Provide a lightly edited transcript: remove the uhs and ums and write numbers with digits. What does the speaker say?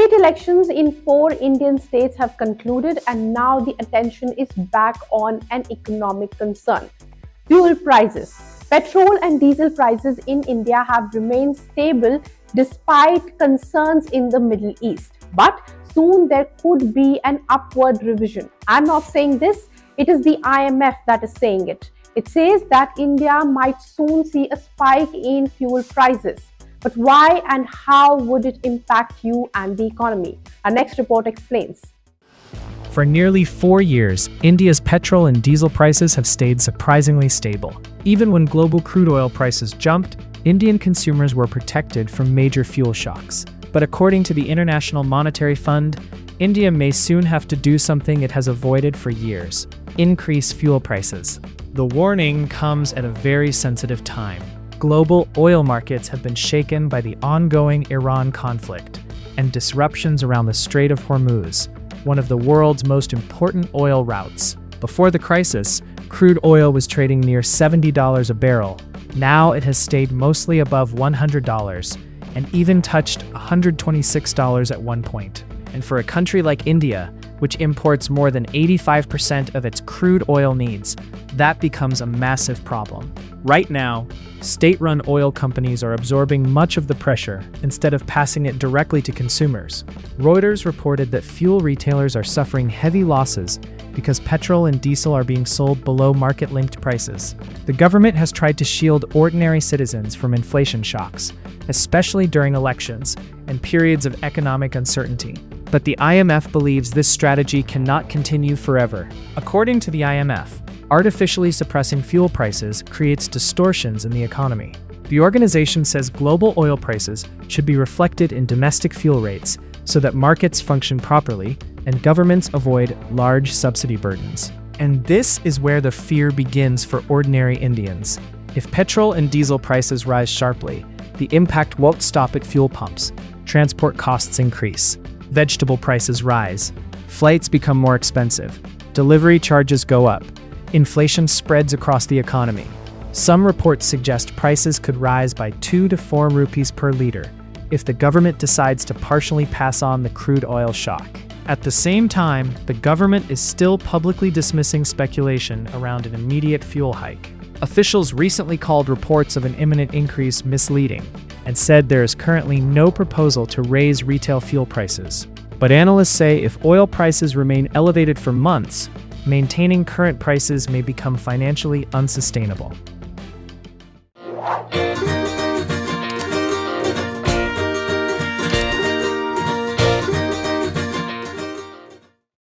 State elections in 4 Indian states have concluded, and now the attention is back on an economic concern: fuel prices. Petrol and diesel prices in India have remained stable despite concerns in the Middle East. But soon there could be an upward revision. I'm not saying this, it is the IMF that is saying it. It says that India might soon see a spike in fuel prices. But why and how would it impact you and the economy? Our next report explains. For nearly 4 years, India's petrol and diesel prices have stayed surprisingly stable. Even when global crude oil prices jumped, Indian consumers were protected from major fuel shocks. But according to the International Monetary Fund, India may soon have to do something it has avoided for years: increase fuel prices. The warning comes at a very sensitive time. Global oil markets have been shaken by the ongoing Iran conflict and disruptions around the Strait of Hormuz, one of the world's most important oil routes. Before the crisis, crude oil was trading near $70 a barrel. Now it has stayed mostly above $100 and even touched $126 at one point. And for a country like India, which imports more than 85% of its crude oil needs, that becomes a massive problem. Right now, state-run oil companies are absorbing much of the pressure instead of passing it directly to consumers. Reuters reported that fuel retailers are suffering heavy losses because petrol and diesel are being sold below market-linked prices. The government has tried to shield ordinary citizens from inflation shocks, especially during elections and periods of economic uncertainty. But the IMF believes this strategy cannot continue forever. According to the IMF, artificially suppressing fuel prices creates distortions in the economy. The organization says global oil prices should be reflected in domestic fuel rates so that markets function properly and governments avoid large subsidy burdens. And this is where the fear begins for ordinary Indians. If petrol and diesel prices rise sharply, the impact won't stop at fuel pumps. Transport costs increase. Vegetable prices rise. Flights become more expensive. Delivery charges go up. Inflation spreads across the economy. Some reports suggest prices could rise by 2 to 4 rupees per liter if the government decides to partially pass on the crude oil shock. At the same time, the government is still publicly dismissing speculation around an immediate fuel hike. Officials recently called reports of an imminent increase misleading and said there is currently no proposal to raise retail fuel prices. But analysts say if oil prices remain elevated for months, maintaining current prices may become financially unsustainable.